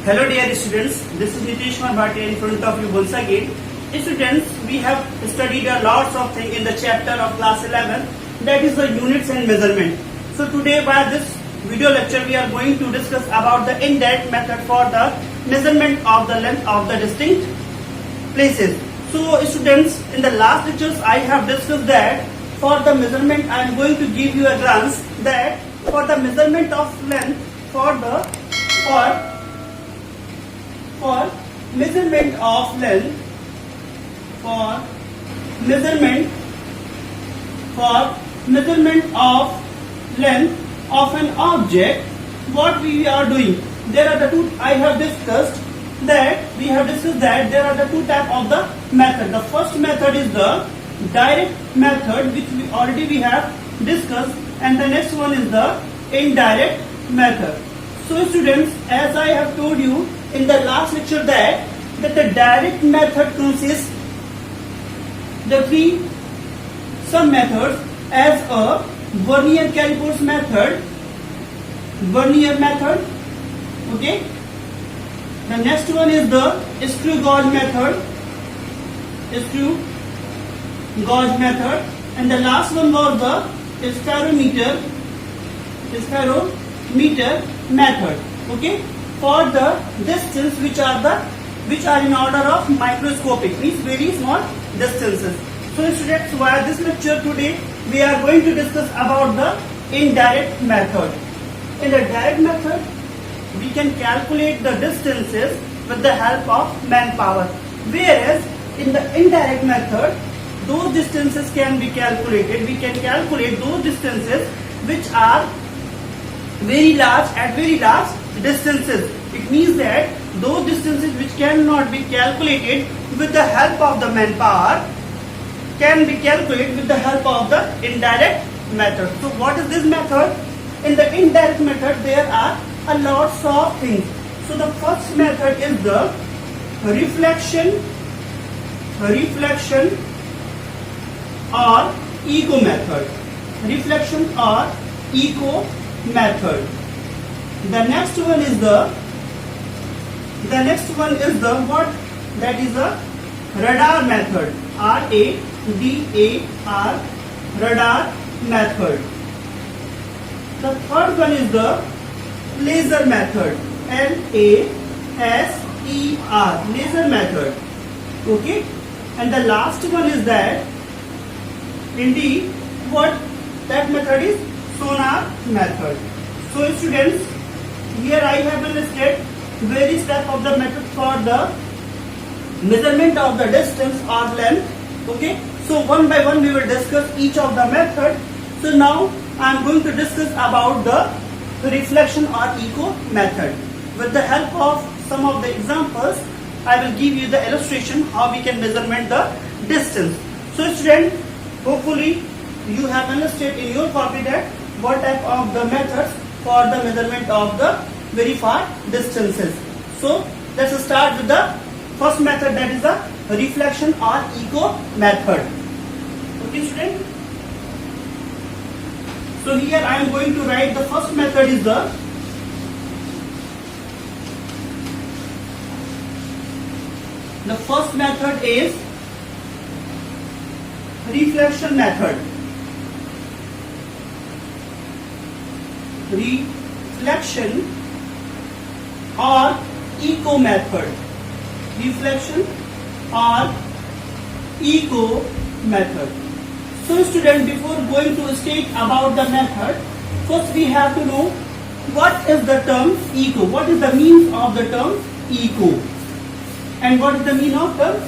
Hello dear students, this is Nitish Bhatia in front of you once again. Students, we have studied a lots of things in the chapter of class 11, that is the units and measurement. So today by this video lecture we are going to discuss about the indirect method for the measurement of the length of the distinct places. So students, in the last lectures I have discussed that for the measurement I am going to give you a glance that for the measurement of length for measurement of length of an object, what we are doing, there are the two I have discussed that there are the two types of the method. The first method is the direct method, which we have discussed, and the next one is the indirect method. So students, as I have told you in the last lecture that the direct method consists the three sub methods as a vernier calipers method, okay. The next one is the screw gauge method, and the last one was the spirometer method, okay, for the distance which are in order of microscopic, means very small distances. So students, via this lecture today we are going to discuss about the indirect method. In the direct method we can calculate the distances with the help of manpower, whereas in the indirect method those distances can be calculated. We can calculate those distances which are very large distances. It means that those distances which cannot be calculated with the help of the manpower can be calculated with the help of the indirect method. So what is this method? In the indirect method there are a lots of things. So the first method is the reflection or echo method. The next one is the what? That is the radar method. Radar method. The third one is the laser method. Laser method. Okay. And the last one is that indeed what that method is sonar method. So students, here I have listed various types of the method for the measurement of the distance or length. Okay, so one by one we will discuss each of the method. So now I am going to discuss about the reflection or echo method. With the help of some of the examples, I will give you the illustration how we can measurement the distance. So student, hopefully you have understood in your copy that what type of the methods for the measurement of the very far distances. So let's start with the first method, that is the reflection or echo method. Okay student. So here I am going to write the first method is the first method is reflection method. Reflection or echo method. So student, before going to state about the method, first we have to know what is the term echo, what is the meaning of the term echo, and what is the meaning of term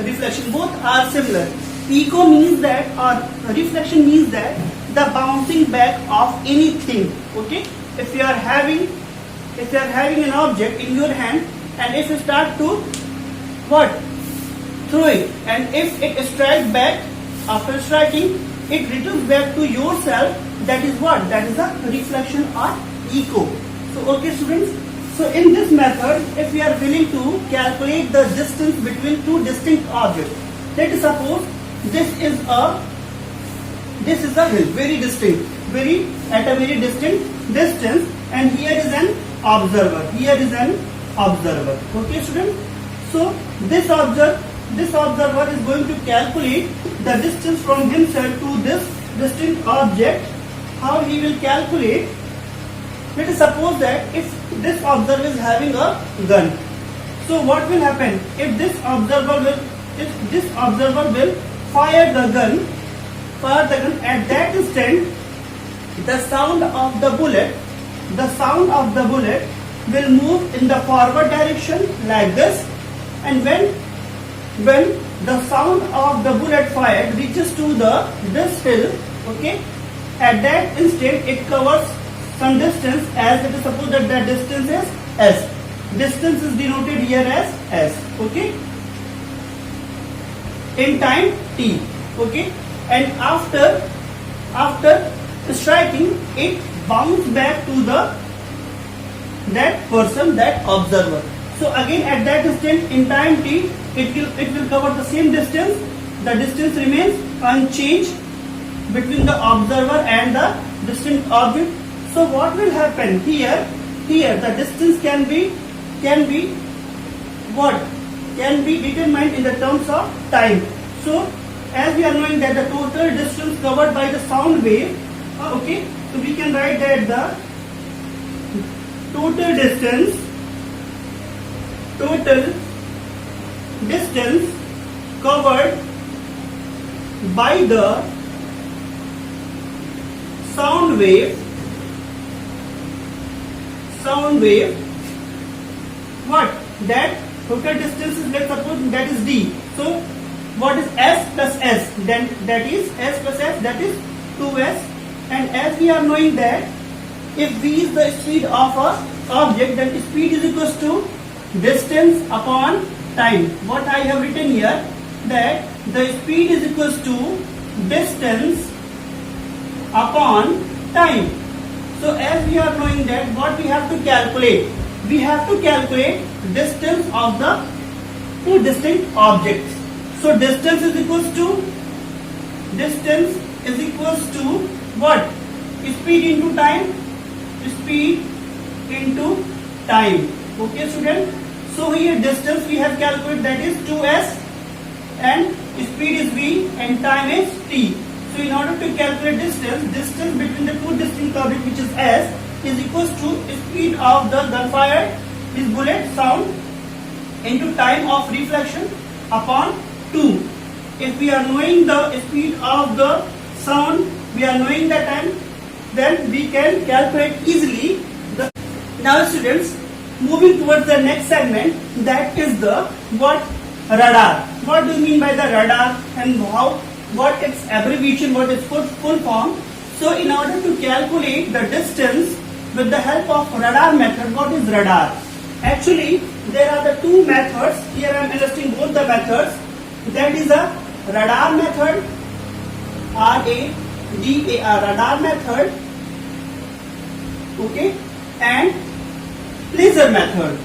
reflection. Both are similar. Echo means that, or reflection means that the bouncing back of anything. Okay, if you are having an object in your hand and if you start to throw it, and if it strikes back, after striking it returns back to yourself, that is what? That is a reflection or echo. So okay students, so in this method if we are willing to calculate the distance between two distinct objects, let us suppose this is a very distinct, at a very distant distance, and here is an observer. Here is an observer. Okay, student. So this observer is going to calculate the distance from himself to this distant object. How he will calculate? Let us suppose that if this observer is having a gun. So what will happen if this observer will fire the gun? At that instant, the sound of the bullet will move in the forward direction like this, and when the sound of the bullet fired reaches to this hill, okay, at that instant it covers some distance, as it is supposed that that distance is s. Distance is denoted here as s, okay, in time t, okay, and after striking, it bounces back to that person, that observer. So again at that instant in time t, it will cover the same distance. The distance remains unchanged between the observer and the distant object. So what will happen here? Here the distance can be determined in the terms of time. So as we are knowing that the total distance covered by the sound wave, okay, so we can write that the total distance covered by the sound wave, what? That total distance is, let's suppose that is d. So what is s plus s? Then that is s plus s, that is 2s. And as we are knowing that if v is the speed of a object, then speed is equals to distance upon time. What I have written here, that the speed is equals to distance upon time. So as we are knowing that, what we have to calculate? We have to calculate distance of the two distinct objects. So distance is equals to what? Speed into time. Speed into time. Okay, student. So here distance we have calculated, that is 2s, and speed is v and time is t. So in order to calculate distance between the two distinct objects, which is s, is equals to speed of the gunfire, this bullet sound, into time of reflection upon 2. If we are knowing the speed of the sound, we are knowing the time, then we can calculate easily the. Now students, moving towards the next segment, that is the radar. What do you mean by the radar, and what its abbreviation, what its full form? So in order to calculate the distance with the help of radar method, what is radar? Actually, there are the two methods. Here I am listing both the methods. That is a radar method, R-A-D-A-R, radar method, okay, and laser method,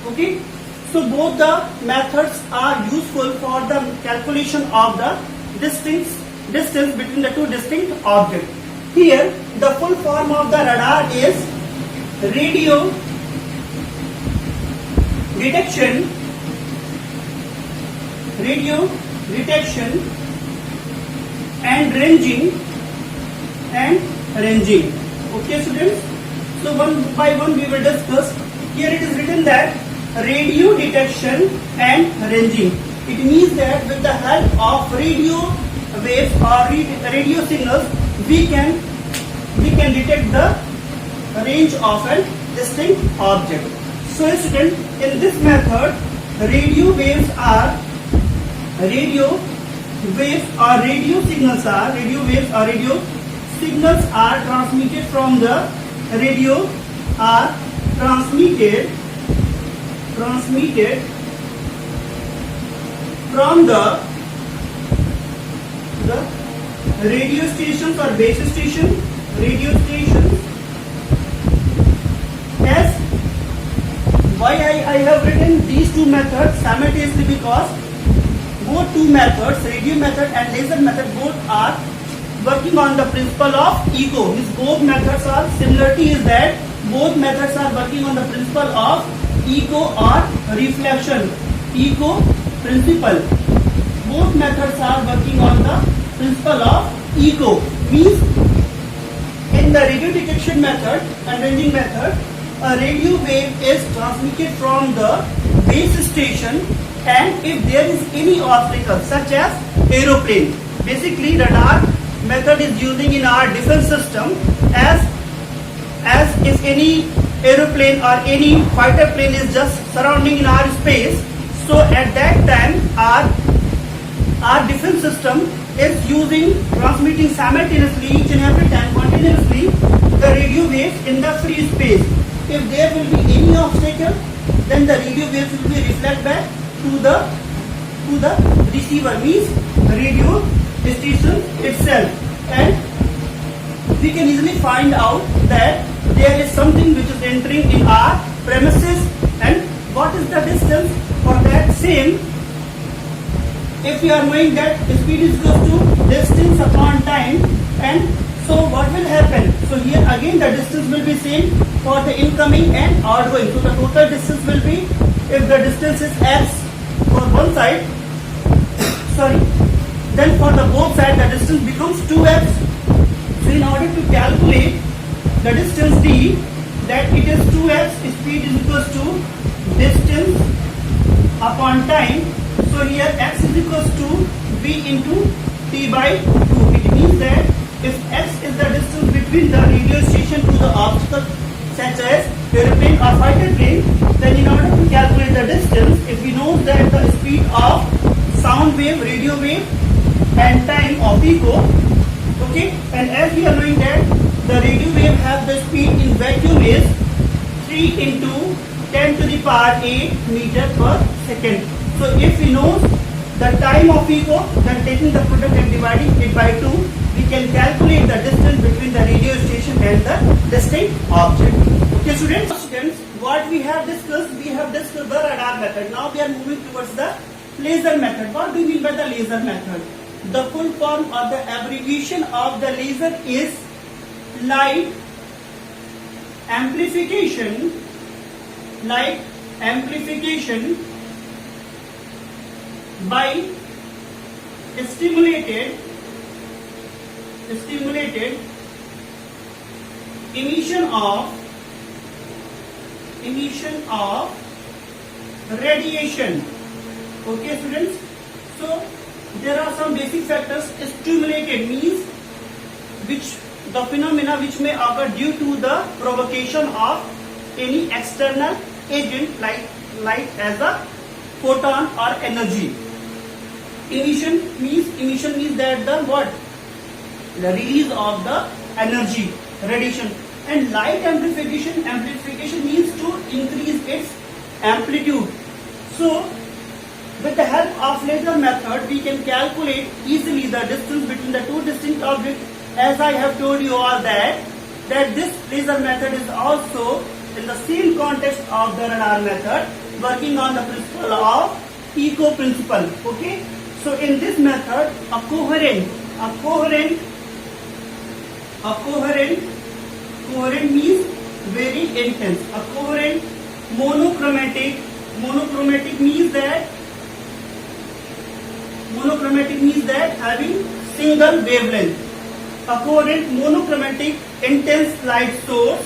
okay. So both the methods are useful for the calculation of the distance between the two distinct objects. Here the full form of the radar is radio detection and ranging. Okay, students. So one by one we will discuss. Here it is written that radio detection and ranging. It means that with the help of radio waves or radio signals, we can detect the range of a distinct object. So student, in this method, radio signals are transmitted from the radio, are transmitted from the radio stations or base radio stations. As why I have written these two methods simultaneously, because both two methods, radio method and laser method, both are working on the principle of echo. Means both methods are similarity is that both methods are working on the principle of echo or reflection. Echo principle. Both methods are working on the principle of echo. Means in the radio detection method and ranging method, a radio wave is transmitted from the base station, and if there is any obstacle such as aeroplane, basically radar method is using in our defense system as if any aeroplane or any fighter plane is just surrounding in our space, so at that time our defense system is using transmitting simultaneously each and every time continuously the radio waves in the free space. If there will be any obstacle, then the radio waves will be reflected back to the receiver, means radio station itself, and we can easily find out that there is something which is entering in our premises, and what is the distance for that same. If we are knowing that speed is equal to distance upon time, and so what will happen? So here again the distance will be same for the incoming and outgoing. So the total distance will be, if the distance is x for one side, sorry, then for the both sides the distance becomes 2x. So in order to calculate the distance d, that it is 2x, speed is equal to distance upon time. So here x is equal to v into t by 2. It means that if x is the distance between the radio station to the obstacle such as airplane or fighter plane, then in order to calculate the distance, if we know that the speed of sound wave, radio wave and time of echo, okay, and as we are knowing that the radio wave have the speed in vacuum is 3 into 10 to the power 8 meter per second. So if we know the time of echo, then taking the product and dividing it by 2, we can calculate the distance between the radio station and the distinct object. Okay students, what we have discussed the radar method. Now we are moving towards the laser method. What do you mean by the laser method? The full form or the abbreviation of the laser is light amplification by stimulated emission of radiation. Okay students, so there are some basic factors. Stimulated means which the phenomena which may occur due to the provocation of any external agent like light as a photon or energy. Emission means that the release of the energy, radiation. And light amplification means to increase its amplitude. So with the help of laser method, we can calculate easily the distance between the two distinct objects. As I have told you all that this laser method is also in the same context of the radar method, working on the principle of echo principle. Okay, so in this method, a coherent means very intense. A coherent monochromatic means that having single wavelength. A coherent monochromatic intense light source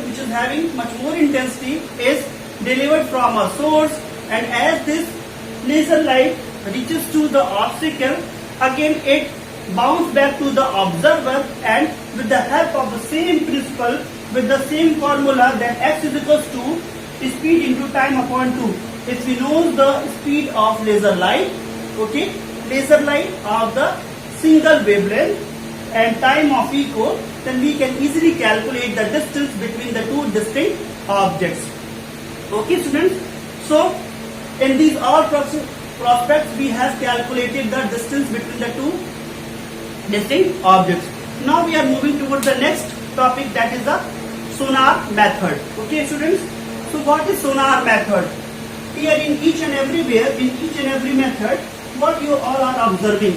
which is having much more intensity is delivered from a source, and as this laser light reaches to the obstacle, again it bounces back to the observer, and with the help of the same principle, with the same formula, that x is equals to speed into time upon 2. If we know the speed of laser light, okay, laser light of the single wavelength and time of echo, then we can easily calculate the distance between the two distinct objects. Okay students, so in these all prospects we have calculated the distance between the two distinct objects. Now we are moving towards the next topic, that is the sonar method. Okay students, so what is sonar method? Here in each and every method what you all are observing,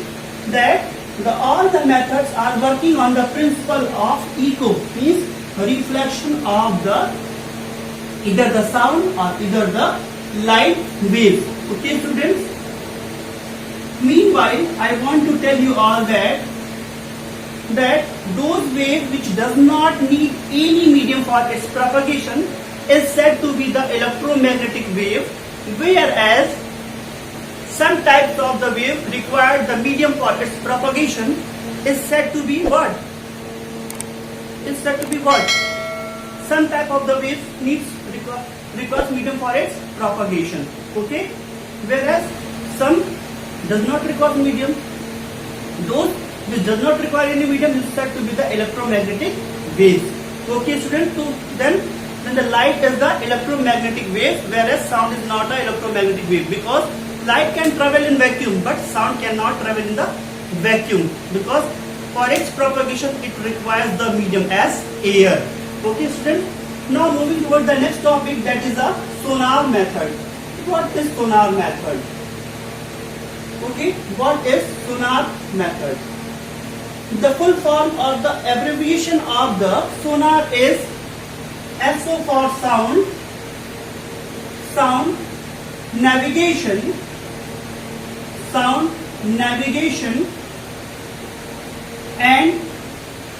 that all the methods are working on the principle of echo, means reflection of the either the sound or either the light waves. Okay, students. Meanwhile, I want to tell you all that those waves which does not need any medium for its propagation is said to be the electromagnetic wave, whereas some types of the wave require the medium for its propagation is said to be what? Is said to be what? Some type of the waves requires medium for its propagation. Okay, whereas some does not require medium. Those which does not require any medium is said to be the electromagnetic waves. Okay, students. So then the light is the electromagnetic wave, whereas sound is not the electromagnetic wave, because light can travel in vacuum, but sound cannot travel in the vacuum, because for its propagation it requires the medium as air. Okay, students. Now moving towards the next topic, that is a sonar method. What is sonar method? Okay, what is sonar method? The full form or the abbreviation of the sonar is SO for sound, sound navigation, and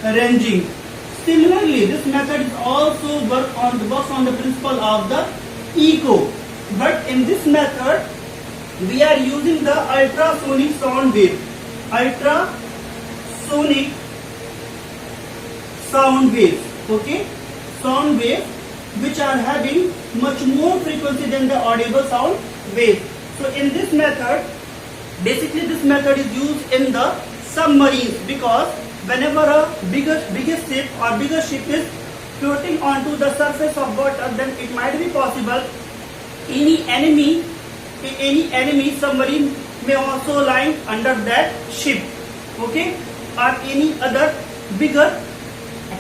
ranging. Similarly, this method is also works on the principle of the echo, but in this method we are using the ultrasonic sound wave, okay, sound waves which are having much more frequency than the audible sound wave. So in this method, basically this method is used in the submarines, because whenever a bigger ship is floating onto the surface of water, then it might be possible any enemy submarine may also lie under that ship, okay, or any other bigger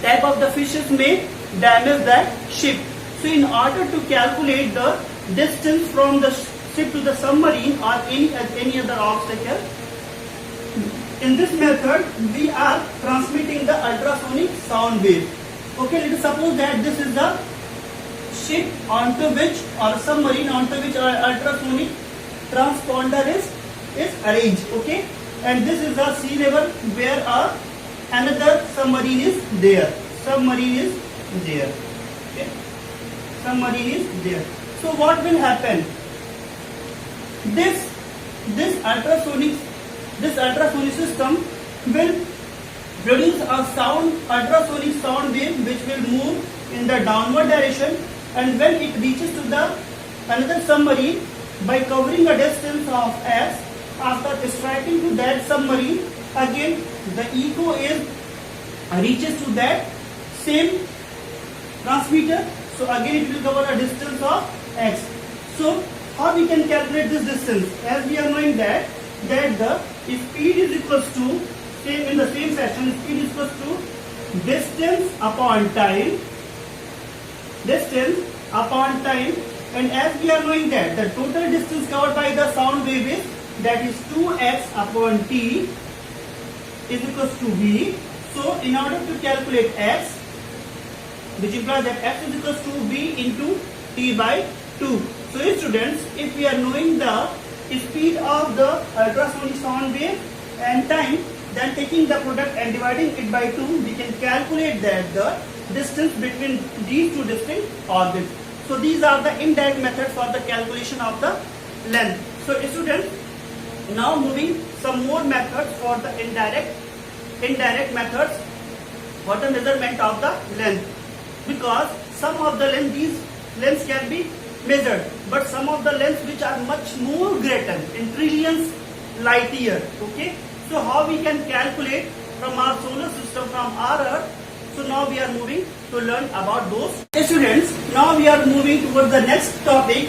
type of the fishes may damage that ship. So in order to calculate the distance from the ship to the submarine or any other obstacle, in this method we are transmitting the ultrasonic sound wave. Okay, let us suppose that this is the ship onto which, or submarine onto which ultrasonic transponder is arranged. Okay, and this is the sea level where another submarine is there. Okay, submarine is there. So what will happen? This ultrasonic system will produce a ultrasonic sound wave which will move in the downward direction, and when it reaches to the another submarine, by covering a distance of x, after striking to that submarine, again the echo reaches to that same transmitter, so again it will cover a distance of x. So how we can calculate this distance? As we are knowing that the speed is equals to, in the same fashion, speed is equals to distance upon time, and as we are knowing that the total distance covered by the sound wave is, that is 2x upon t is equals to v. So in order to calculate x, which implies that x is equals to v into t by 2. So students, if we are knowing the speed of the ultrasonic sound wave and time, then taking the product and dividing it by 2, we can calculate that the distance between these two distinct orbits. So these are the indirect methods for the calculation of the length. So students, now moving some more methods for the indirect methods for the measurement of the length, because some of the these lengths can be measured, but some of the lengths which are much more greater, in trillions light year. Okay, so how we can calculate from our solar system, from our Earth? So now we are moving to learn about those. Students, now we are moving towards the next topic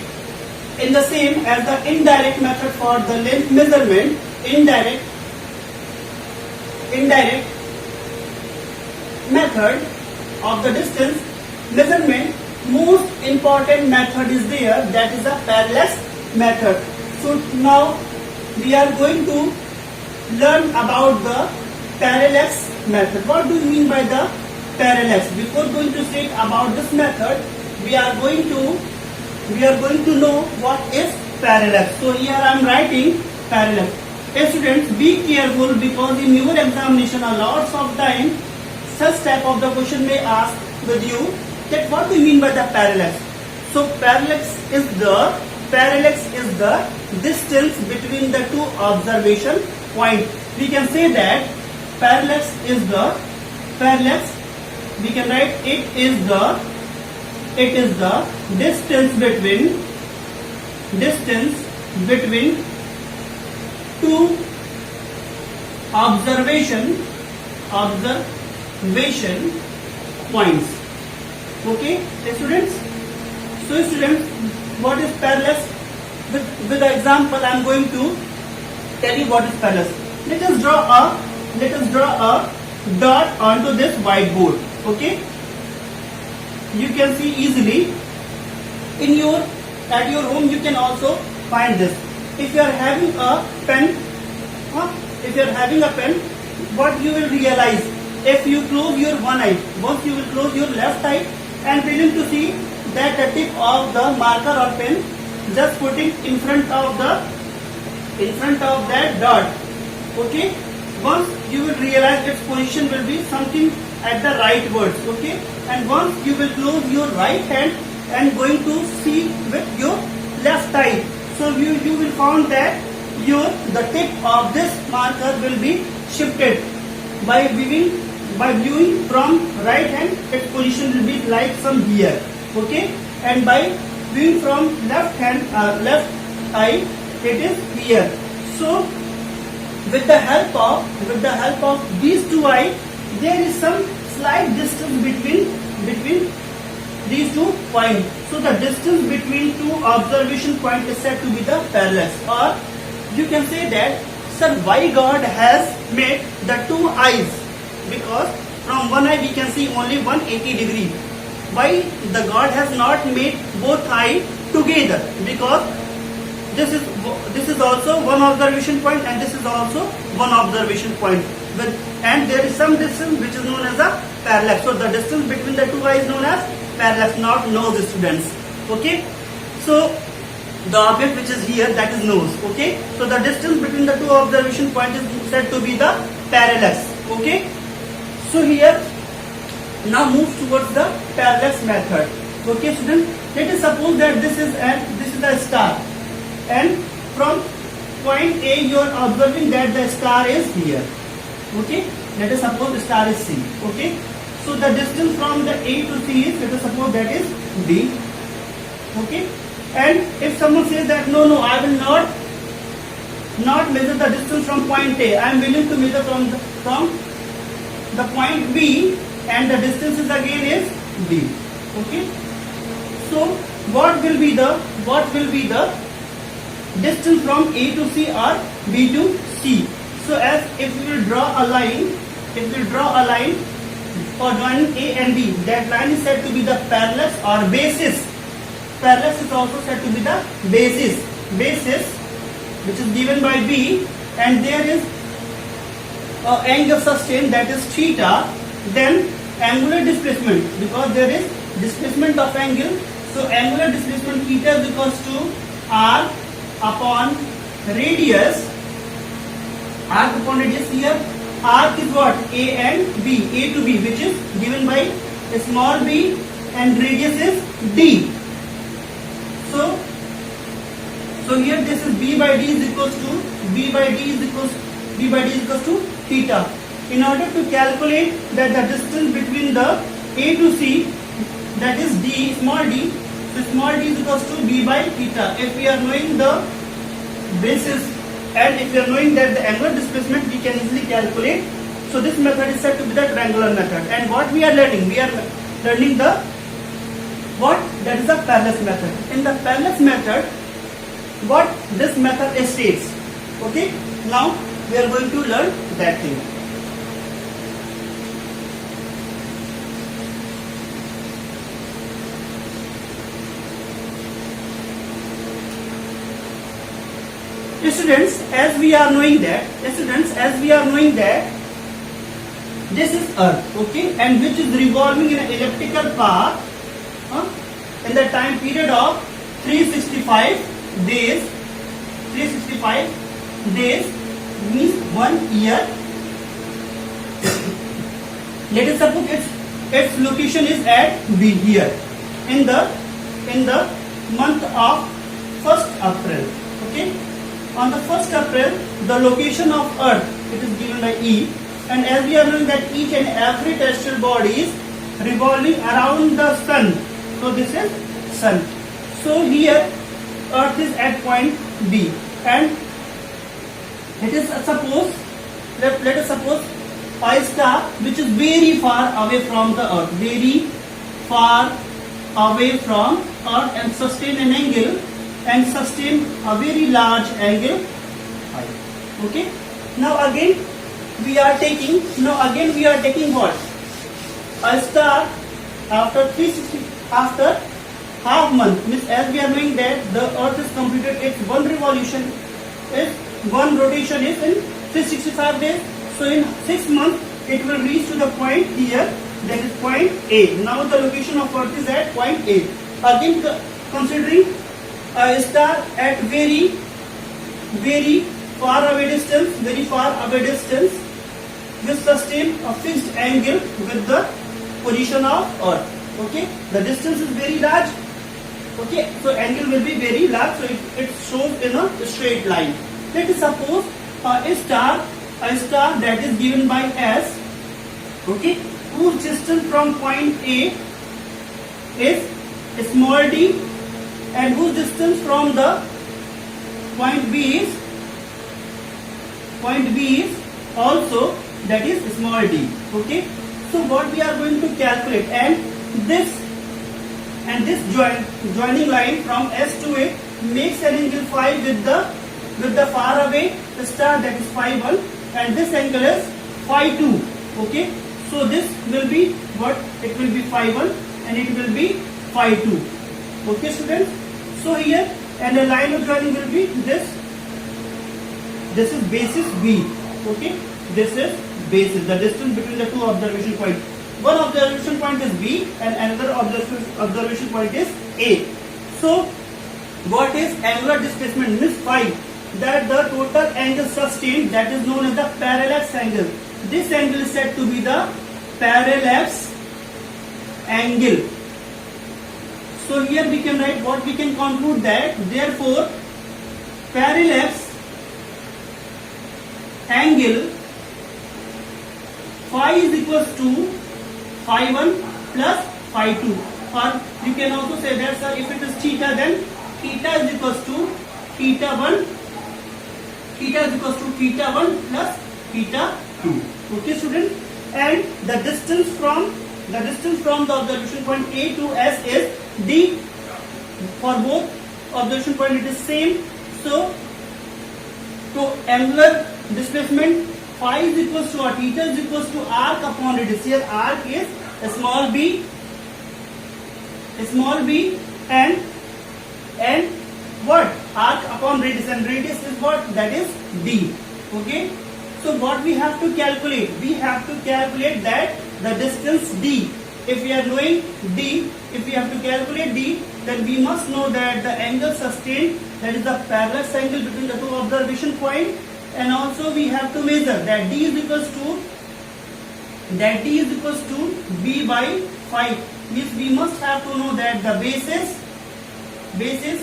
in the same as the indirect method for the length measurement. Indirect method of the distance measurement. Most important method is there, that is the parallax method. So now we are going to learn about the parallax method. What do you mean by the parallax? Before going to speak about this method, we are going to know what is parallax. So here I am writing parallax. Hey students, be careful because in your examination a lots of time such type of the question may ask with you that what do you mean by the parallax? So parallax is the distance between the two observation point. We can say that parallax we can write it is the distance between two observation points. Okay, students. So students, what is parallax? With the example, I am going to tell you what is parallax. Let us draw a dot onto this whiteboard. Okay, you can see easily at your home. You can also find this. If you are having a pen, what you will realize if you close your one eye, once you will close your left eye and willing to see that the tip of the marker or pen, just putting in front of that dot. Okay, once you will realize its position will be something at the right words. Okay, and once you will close your right hand and going to see with your left eye, so you will find that the tip of this marker will be shifted by viewing from right hand. Its position will be like some here. Okay, and by viewing from left eye, it is here. So with the help of these two eyes, there is some slight distance between these 2 points. So the distance between two observation points is said to be the parallax. Or you can say that, sir, why God has made the two eyes? Because from one eye we can see only 180 degree. Why the God has not made both eyes together? Because this is also one observation point and this is also one observation point. And there is some distance which is known as a parallax. So the distance between the two eyes is known as parallax, not nose, students. Okay, so the object which is here, that is nose. Okay, so the distance between the two observation points is said to be the parallax. Okay, so here now move towards the parallax method. Okay, students, let us suppose that this is a star, and from point A you are observing that the star is here. Okay, let us suppose the star is C. Okay, so the distance from the A to C is, let us suppose that is D. Okay, and if someone says that no, I will not measure the distance from point A, I am willing to measure from the point B, and the distance is again is D. Okay, so what will be the distance from A to C or B to C? So as if we will draw a line, for joining A and B, that line is said to be the parallax or basis. Parallax is also said to be the basis which is given by B, and there is an angle sustained, that is theta. Then angular displacement, because there is displacement of angle, so angular displacement theta is equals to r upon radius. Here r is what? A and B, A to B, which is given by a small b, and radius is d. So here this is b by d is equals to theta. In order to calculate that the distance between the A to C, that is d, small d, so small d is equals to b by theta. If we are knowing the basis and if we are knowing that the angular displacement, we can easily calculate. So this method is said to be the triangular method. And what we are learning? We are learning that is the parallax method. In the parallax method, what this method states. Okay, now we are going to learn that thing. Students, as we are knowing that, this is Earth, okay, and which is revolving in an elliptical path in the time period of 365 days. 365 days means 1 year. Let us suppose its location is at B here in the month of 1st April. Okay, on the 1st April, the location of Earth, it is given by E, and as we are knowing that each and every terrestrial body is revolving around the Sun. So this is Sun. So here Earth is at point B, and let us suppose a star which is very far away from the Earth, and sustain an angle, and sustain a very large angle. Okay. Now again we are taking what? A star after 360, after half month, means as we are knowing that the Earth is completed its one rotation is in 365 days. So in 6 months it will reach to the point here, that is point A. Now the location of Earth is at point A. Again considering a star at very far away distance, will sustain a fixed angle with the position of Earth. Okay, the distance is very large. Okay, so angle will be very large, so it shows in a straight line. Let us suppose a star that is given by S, okay, whose distance from point A is small d, and whose distance from the point B is also, that is small d. Okay, so what we are going to calculate, and this joining line from S to A makes an angle phi with the far away star, that is phi 1, and this angle is phi 2. Okay, so this will be what? It will be phi 1 and it will be phi 2. Okay students, so here, and the line of joining will be this is basis B. Okay, this is basis, the distance between the two observation points. One observation point is B and another observation point is A. So what is angular displacement? Means phi, that the total angle sustained, that is known as the parallax angle. This angle is said to be the parallax angle. So here we can write what we can conclude, that therefore parallax angle phi is equals to phi 1 plus phi 2, or you can also say that, sir, if it is theta, then theta is equals to theta 1 plus theta 2. Okay students, and the distance from the observation point A to S is d. For both observation point it is same. So angular displacement phi is equals to, or theta is equals to arc upon radius. Here arc is small b, and what? Arc upon radius, and radius is what? That is d. Okay, so what we have to calculate? We have to calculate that the distance d. If we are knowing d, if we have to calculate d, then we must know that the angle sustained, that is the parallax angle between the two observation points, and also we have to measure that d is equals to b by phi. Means we must have to know that the basis,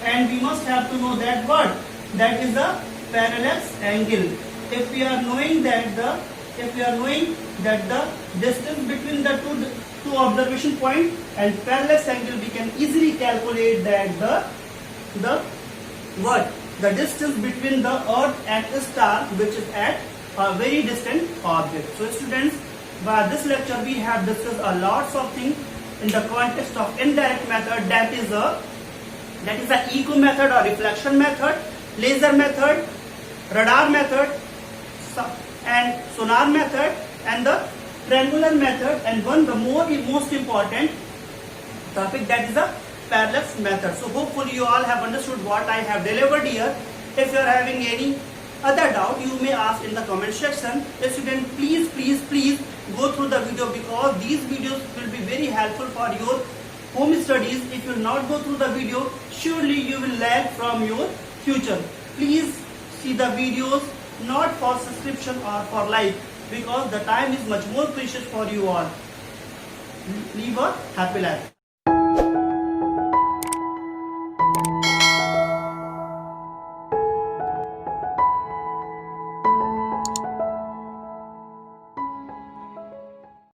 and we must have to know that what? That is the parallax angle. If we are knowing that the distance between the two observation point and parallax angle, we can easily calculate that the distance between the Earth and a star, which is at a very distant object. So students, by this lecture we have discussed a lots of things in the context of indirect method, that is the echo method or reflection method, laser method, radar method, and sonar method, and the triangular method, and the most important topic, that is the parallax method. So hopefully you all have understood what I have delivered here, If you are having any other doubt, you may ask in the comment section. Student, please go through the video, because these videos will be very helpful for your home studies. If you will not go through the video, surely you will lag from your future. Please see the videos, not for subscription or for like, because the time is much more precious for you all. Live a happy life.